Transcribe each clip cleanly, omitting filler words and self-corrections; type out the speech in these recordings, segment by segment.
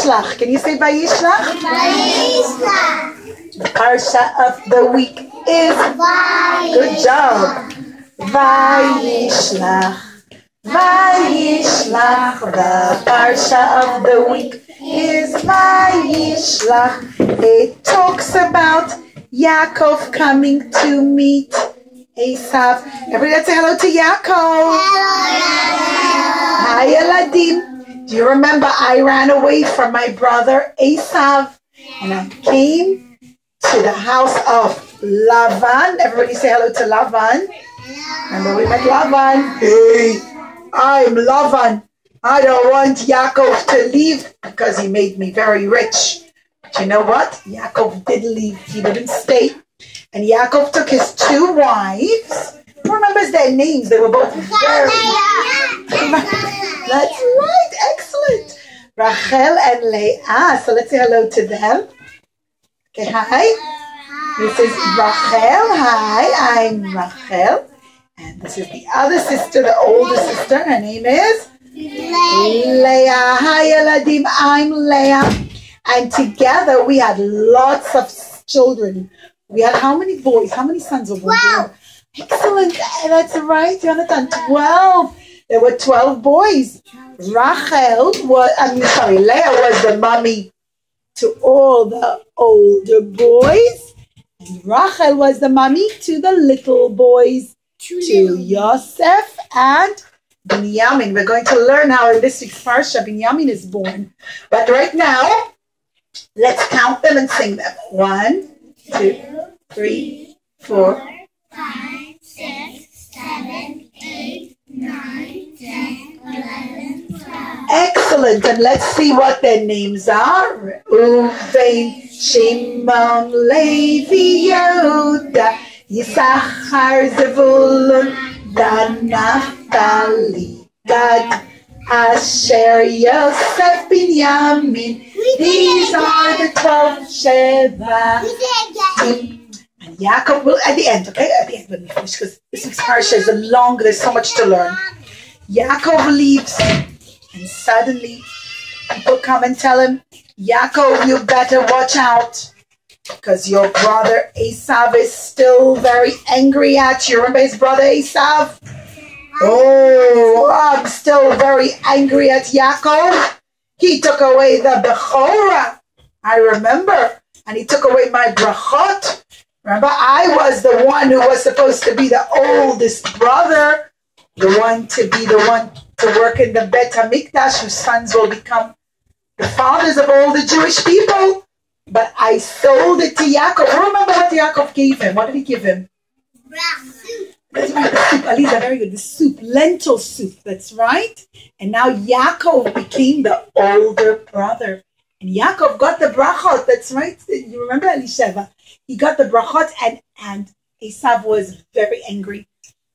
vayishlach. Can you say vayishlach? Vayishlach. The parsha of the week is Vayishlach. Good job. Vayishlach. Vayishlach. The parsha of the week is vayishlach. It talks about Yaakov coming to meet Esav. Everybody say hello to Yaakov. Hi, Eladim. Do you remember I ran away from my brother Esav and I came to the house of Lavan? Everybody say hello to Lavan. Remember we met Lavan? Hey, I'm Lavan. I don't want Yaakov to leave because he made me very rich. But you know what? Yaakov did leave. He didn't stay. And Yaakov took his 2 wives. Who remembers their names? They were both very... That's right. Excellent. Rachel and Leah. So let's say hello to them. Okay, hi. This is Rachel. Hi, I'm Rachel. And this is the other sister, the older sister. Her name is Leah. Hi, Eladim. I'm Leah. And together we had lots of children. We had how many boys? How many sons or boys? 12. Excellent. That's right, Jonathan. 12. There were 12 boys. Leah was the mommy to all the older boys. And Rachel was the mommy to the little boys. To Yosef and Binyamin. We're going to learn how in this week's parsha Binyamin is born. But right now, let's count them and sing them. 1, 2, 3, 4, 5, 6, 7, 8, 9, 10, 11, 12. Excellent. And let's see what their names are. Reuven, Shimon, Levi, Yehuda, Yisachar, Zevulun, Dan, Naphtali, Gad, Asher, Yosef, Binyamin. These are the 12 Shevatim. And Yaakov will, at the end, okay? At the end when we finish, because this week's parsha is long, there's so much to learn. Yaakov leaves, and suddenly people come and tell him, Yaakov, you better watch out, because your brother Esav is still very angry at you. Remember his brother Esav? Oh, I'm still very angry at Yaakov. He took away the Bechorah. I remember. And he took away my brachot. Remember, I was the one who was supposed to be the oldest brother, the one to work in the Bet HaMikdash, whose sons will become the fathers of all the Jewish people. But I sold it to Yaakov. Remember what Yaakov gave him? What did he give him? Soup. That's right, the soup. Aliza, very good. The soup, lentil soup. That's right. And now Yaakov became the older brother. And Yaakov got the brachot. That's right. You remember Elisheva? He got the brachot, and Esav was very angry.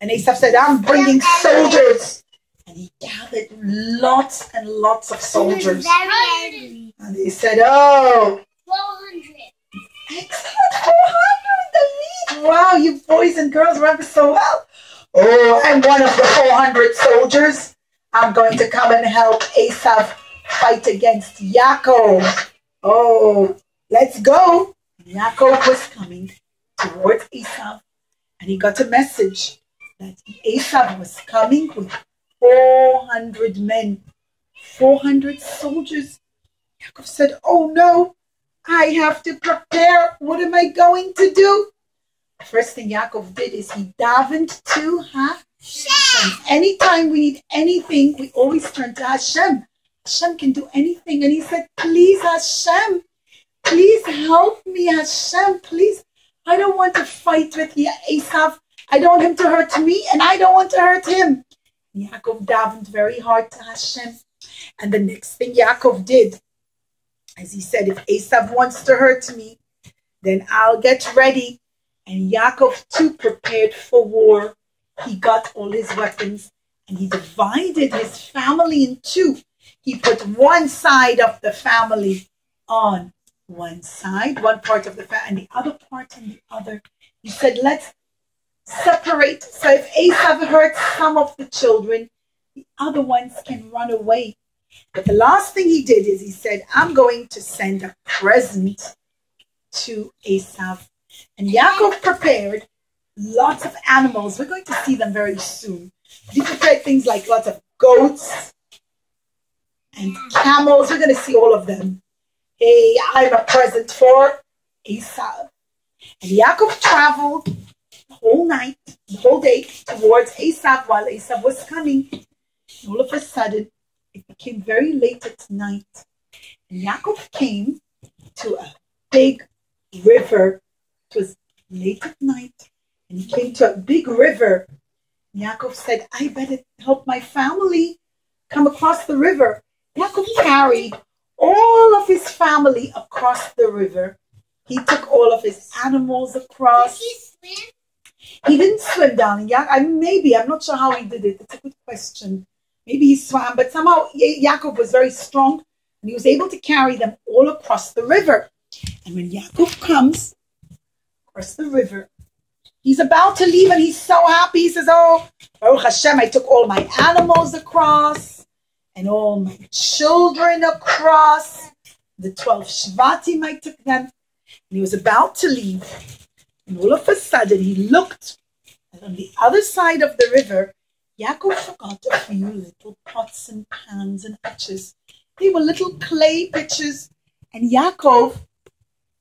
And Esav said, I'm bringing soldiers. And he gathered lots and lots of soldiers. And he said, oh, 400. excellent, 400, the lead. Wow, you boys and girls remember so well. Oh, I'm one of the 400 soldiers. I'm going to come and help Esav fight against Yaakov. Oh, let's go. Yaakov was coming towards Esav, and he got a message that Esav was coming with 400 men, 400 soldiers. Yaakov said, oh no, I have to prepare. What am I going to do? The first thing Yaakov did is he davened to Hashem. Anytime we need anything, we always turn to Hashem. Hashem can do anything. And he said, please, Hashem, please help me, Hashem, please. I don't want to fight with Esav. I don't want him to hurt me, and I don't want to hurt him. Yaakov davened very hard to Hashem. And the next thing Yaakov did, as he said, if Esav wants to hurt me, then I'll get ready. And Yaakov too prepared for war. He got all his weapons, and he divided his family in 2. He put one side of the family on one side, one part of the family, and the other part on the other. He said, let's separate. So if Esav hurts some of the children, the other ones can run away. But the last thing he did is he said, I'm going to send a present to Esav. And Yaakov prepared lots of animals. We're going to see them very soon. He prepared things like lots of goats and camels. We're going to see all of them. Hey, I have a present for Esav. And Yaakov traveled the whole night, the whole day towards Esav while Esav was coming. And all of a sudden, it became very late at night. And Yaakov came to a big river. It was late at night. And he came to a big river. And Yaakov said, I better help my family come across the river. Yaakov carried all of his family across the river. He took all of his animals across. Did he swim? He didn't swim, darling. Maybe, I'm not sure how he did it. It's a good question. Maybe he swam, but somehow Yaakov was very strong and he was able to carry them all across the river. And when Yaakov comes across the river, he's about to leave and he's so happy. He says, oh, Baruch Hashem, I took all my animals across and all my children across. The 12 Shvatim, I took them. And he was about to leave. And all of a sudden, he looked. And on the other side of the river, Yaakov forgot a few little pots and pans and pitchers. They were little clay pitchers. And Yaakov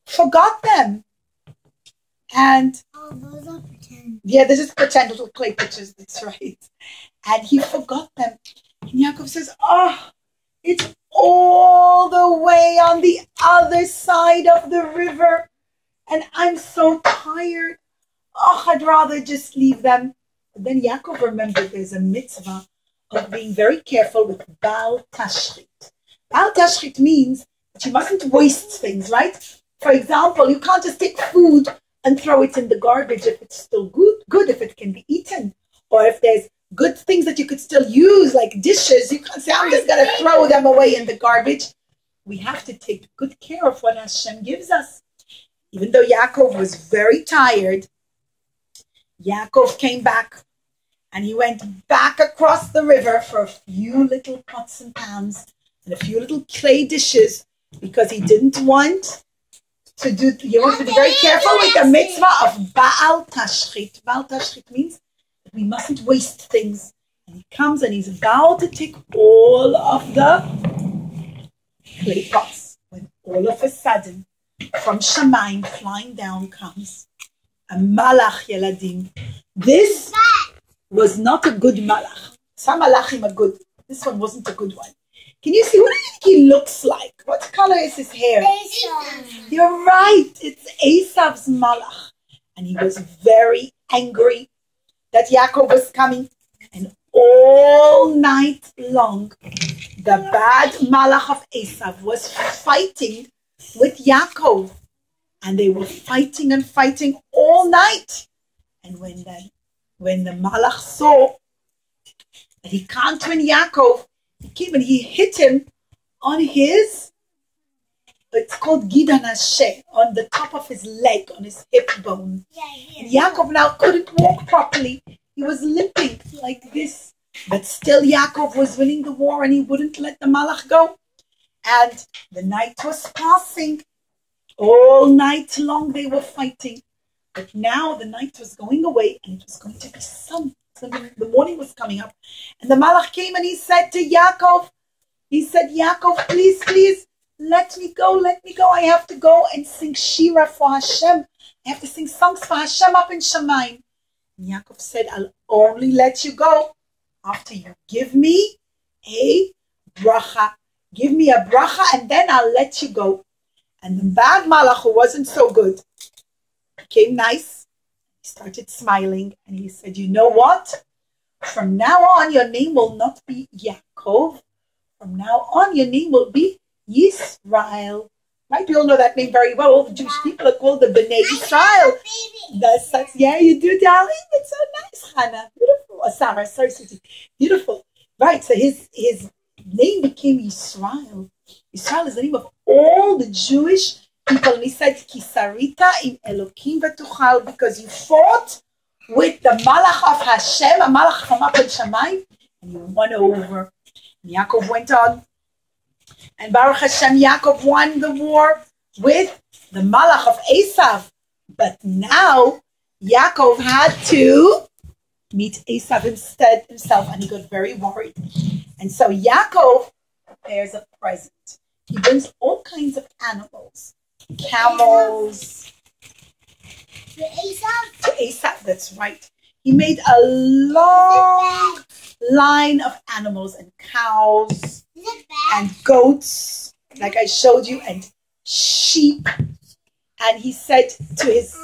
forgot them. And Oh, those are pretend. yeah, they're just pretend little clay pitchers. That's right. And he forgot them. And Yaakov says, oh, it's all the way on the other side of the river. And I'm so tired. Oh, I'd rather just leave them. But then Yaakov remembered there's a mitzvah of being very careful with Baal Tashchit. Baal Tashchit means that you mustn't waste things, right? For example, you can't just take food and throw it in the garbage if it's still good if it can be eaten. Or if there's good things that you could still use, like dishes, you can't say, I'm just going to throw them away in the garbage. We have to take good care of what Hashem gives us. Even though Yaakov was very tired, Yaakov came back and he went back across the river for a few little pots and pans and a few little clay dishes because he didn't want to do, he wanted to be very careful with the mitzvah of Baal Tashchit. Baal Tashchit means that we mustn't waste things. And he comes and he's about to take all of the clay pots when all of a sudden from Shamayim flying down comes a malach yeladim. This was not a good malach. Some malachim are good. This one wasn't a good one. Can you see what do you think he looks like? What color is his hair? You're right. It's Esav's malach. And he was very angry that Yaakov was coming. And all night long, the bad malach of Esav was fighting with Yaakov. And they were fighting and fighting all night. And when the malach saw that he can't win Yaakov, he came and he hit him on his, it's called Gidan Hashem, on the top of his leg, on his hip bone. And Yaakov now couldn't walk properly. He was limping like this. But still Yaakov was winning the war and he wouldn't let the malach go. And the night was passing. All night long they were fighting. But now the night was going away and it was going to be sun. So the morning was coming up. And the malach came and he said to Yaakov, Yaakov, please, let me go. I have to go and sing Shira for Hashem. I have to sing songs for Hashem up in Shamayim. And Yaakov said, I'll only let you go after you give me a bracha. Give me a bracha and then I'll let you go. And the bad malach, who wasn't so good, became nice. He started smiling and he said, you know what? From now on, your name will not be Yaakov. From now on, your name will be Yisrael. Right? We all know that name very well. All the Jewish people are called the Bnei Yisrael. Yeah, you do, darling. It's so nice, Hannah. Beautiful. Oh, Sarah, sorry, sweetie. Beautiful. Right, so his name became Yisrael. Yisrael is the name of all the Jewish people. And he said, Kisarita in Elokim v'tuchal, because you fought with the malach of Hashem, a malach from up in Shamayim, and you won over. And Yaakov went on, And Baruch Hashem, Yaakov won the war with the Malach of Esav. But now Yaakov had to meet Esav instead himself, and he got very worried. And so Yaakov prepares a present. He brings all kinds of animals, camels. To Esav? To Esav, that's right. He made a long line of animals and cows and goats, like I showed you, and sheep. And he said to his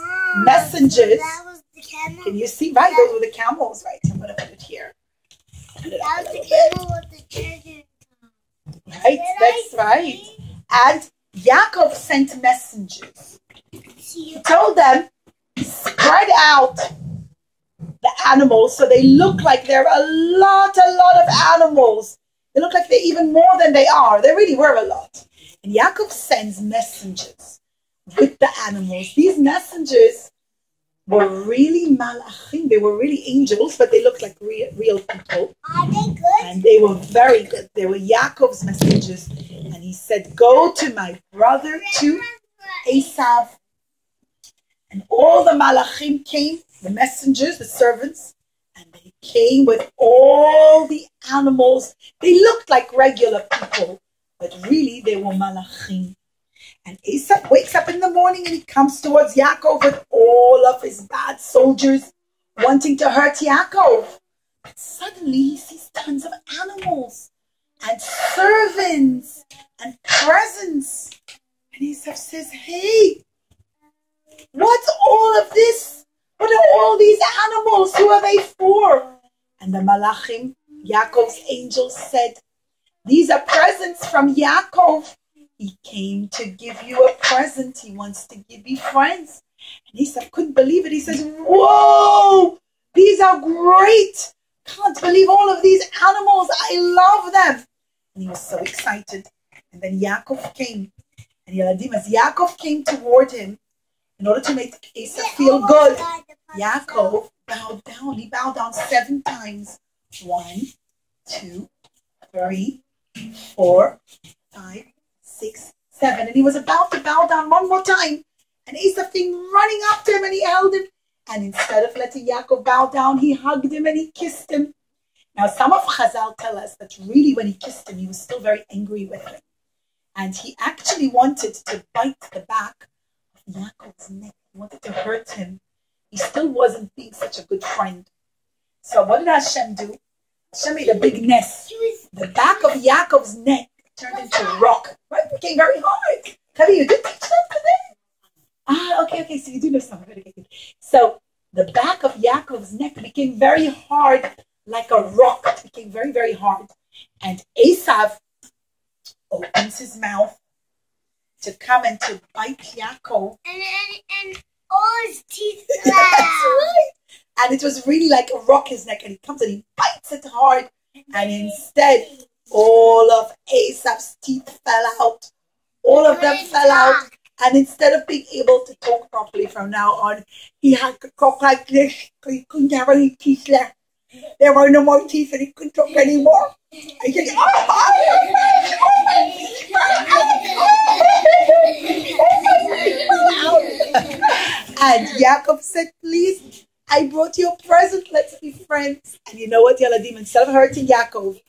messengers, That was the camel? can you see? Right, those were the camels, right? I'm going to put it here. Put it That up a was the little bit. camel with the treasure. Right, that's right. And Yaakov sent messengers. He told them, spread out the animals so they look like they're a lot of animals. They look like they're even more than they are. They really were a lot. And Yaakov sends messengers with the animals. These messengers were really malachim. They were really angels, but they looked like real people. Are they good? And they were very good. They were Yaakov's messengers. And he said, go to my brother, to Esav. And all the malachim came, the messengers, the servants, and they came with all the animals. They looked like regular people, but really they were malachim. And Esav wakes up in the morning and he comes towards Yaakov with all of his bad soldiers wanting to hurt Yaakov. But suddenly he sees tons of animals and servants and presents. And Esav says, hey, what's all of this? What are all these animals? Who are they for? And the malachim, Yaakov's angels, said, these are presents from Yaakov. He came to give you a present. He wants to give you friends. And Esav couldn't believe it. He says, whoa, these are great. Can't believe all of these animals. I love them. And he was so excited. And then Yaakov came. And Yeladim, as Yaakov came toward him, in order to make Esav feel good, Yaakov bowed down. He bowed down 7 times. 1, 2, 3, 4, 5, 6, 7. And he was about to bow down one more time. And Esav came running after him and he held him. And instead of letting Yaakov bow down, he hugged him and he kissed him. Now, some of Chazal tell us that really when he kissed him, he was still very angry with him. And he actually wanted to bite the back of Yaakov's neck. He wanted to hurt him. He still wasn't being such a good friend. So what did Hashem do? Hashem made a big nest. The back of Yaakov's neck turned into rock. Right? It became very hard. Kavi, you did teach them today? Okay. So you do know something. Okay, good. So the back of Yaakov's neck became very hard, like a rock. It became very, very hard. And Esav opens his mouth to come and to bite Yaakov. And all his teeth That's right. And it was really like a rock, his neck. And he comes and he bites it hard. And instead, all of Esav's teeth fell out. All of them fell out. And instead of being able to talk properly from now on, he had to talk like this. He couldn't have any teeth left. There were no more teeth and he couldn't talk anymore. And he said, and Yaakov said, please, I brought you a present. Let's be friends. And you know what, Yeladim? Instead of hurting Yaakov,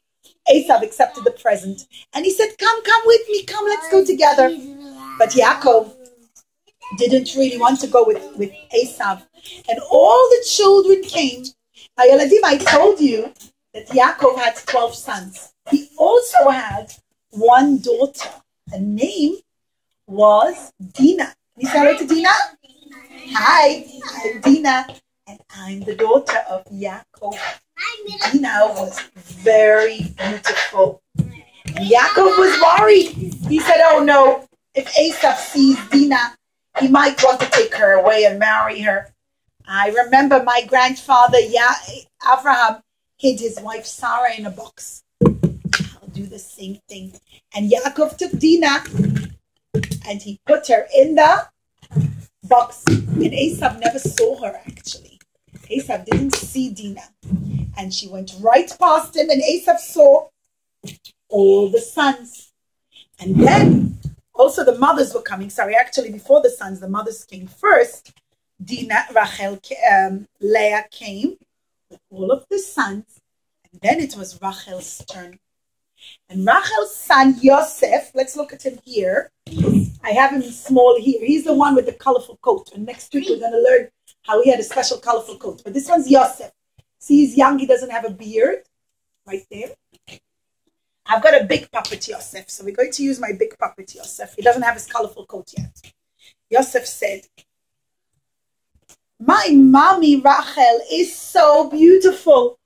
Esav accepted the present. And he said, come with me. Come, let's go together. But Yaakov didn't really want to go with Esav. And all the children came. Now, Yeladim, I told you that Yaakov had 12 sons. He also had one daughter. Her name was Dinah. Can you say hello to Dinah? Hi, I'm Dinah, and I'm the daughter of Yaakov. Dinah was very beautiful. And Yaakov was worried. He said, oh no, if Esav sees Dinah, he might want to take her away and marry her. I remember my grandfather, Abraham, hid his wife Sarah in a box. I'll do the same thing. And Yaakov took Dinah and he put her in the box. And Esav never saw her, actually. Esav didn't see Dinah. And she went right past him, and Esav saw all the sons. And then also the mothers were coming. Sorry, actually before the sons, the mothers came first. Dinah, Rachel, Leah came with all of the sons. And then it was Rachel's turn. And Rachel's son, Yosef, let's look at him here. I have him small here. He's the one with the colorful coat. And next week we're going to learn how he had a special colorful coat. But this one's Yosef. See, he's young. He doesn't have a beard. Right there. I've got a big puppet Yosef. So we're going to use my big puppet Yosef. He doesn't have his colorful coat yet. Yosef said, my mommy Rachel is so beautiful.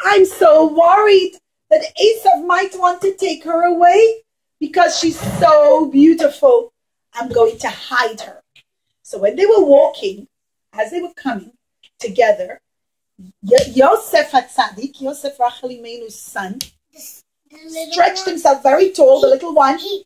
I'm so worried that Esav might want to take her away because she's so beautiful. I'm going to hide her. So when they were walking, as they were coming together, Yosef HaTzadik, Yosef Rachel Imenu's son, stretched himself very tall, the little one. He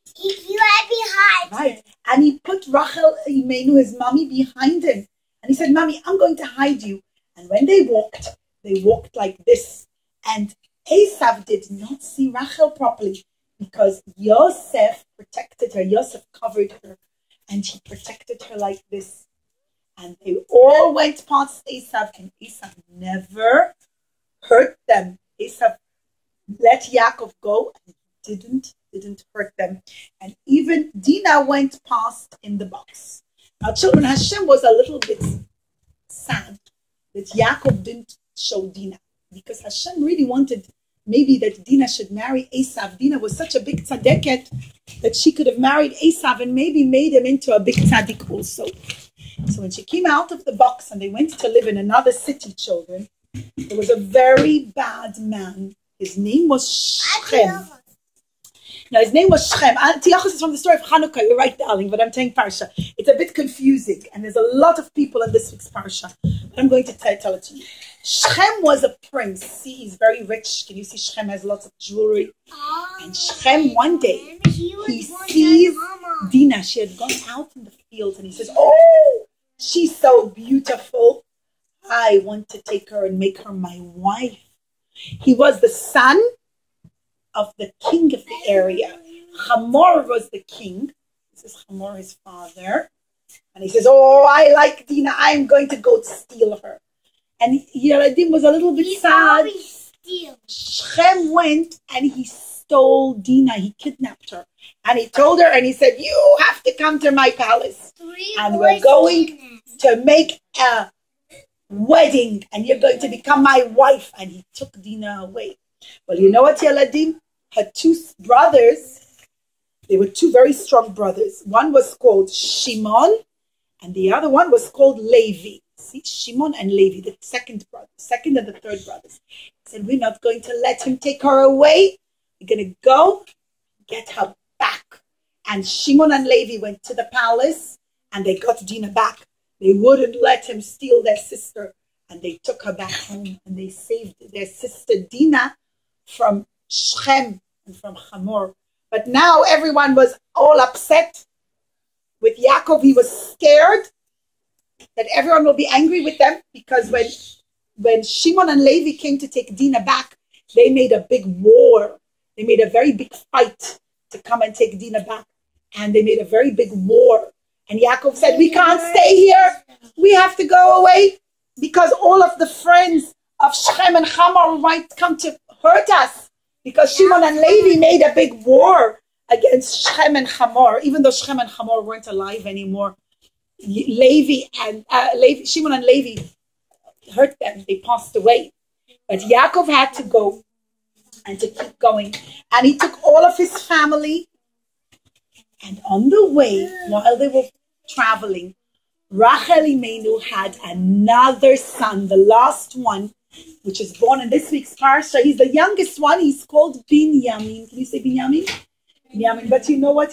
right behind. Right. And he put Rachel Imenu, his mommy, behind him. And he said, Mommy, I'm going to hide you. And when they walked like this. And Esav did not see Rachel properly because Yosef protected her. Yosef covered her. And he protected her like this. And they all went past Esav. And Esav never hurt them. Esav let Yaakov go and didn't hurt them. And even Dinah went past in the box. Now, children, Hashem was a little bit sad that Yaakov didn't show Dinah because Hashem really wanted maybe that Dinah should marry Esav. Dinah was such a big tzaddiket that she could have married Esav and maybe made him into a big tzaddik also. So when she came out of the box and they went to live in another city, children, there was a very bad man. His name was Shechem. Now, his name was Shechem. Antiochus is from the story of Hanukkah. You're right, darling, but I'm telling Parsha. It's a bit confusing, and there's a lot of people in this week's Parsha. But I'm going to tell it to you. Shechem was a prince. See, he's very rich. Can you see Shechem has lots of jewelry? And Shechem, one day, he sees Dinah. She had gone out in the field, and he says, oh, she's so beautiful. I want to take her and make her my wife. He was the son of the king of the area. Hamor was the king. This is Hamor, his father. And he says, oh, I like Dinah. I'm going to go steal her. And Yeladim was a little bit sad. Shechem went and he stole Dinah. He kidnapped her. And he told her and he said, you have to come to my palace. And we're going to make a wedding. And you're going to become my wife. And he took Dinah away. Well, you know what, Yeladim? Her two brothers, they were two very strong brothers. One was called Shimon, and the other one was called Levi. See, Shimon and Levi, the second and the third brothers. He said, we're not going to let him take her away. We're going to go get her back. And Shimon and Levi went to the palace, and they got Dinah back. They wouldn't let him steal their sister, and they took her back home, and they saved their sister Dinah from Shechem and from Hamor. But now everyone was all upset with Yaakov. He was scared that everyone will be angry with them because when Shimon and Levi came to take Dinah back, they made a big war. They made a very big fight to come and take Dinah back. And they made a very big war. And Yaakov said, we can't stay here. We have to go away because all of the friends of Shechem and Hamor might come to hurt us because Shimon and Levi made a big war against Shechem and Hamor, even though Shechem and Hamor weren't alive anymore. Shimon and Levi hurt them. They passed away. But Yaakov had to go and to keep going. And he took all of his family. And on the way, while they were traveling, Rachel Imenu had another son, the last one, which is born in this week's Parsha. He's the youngest one. He's called Binyamin. Can you say Binyamin? Binyamin. But you know what?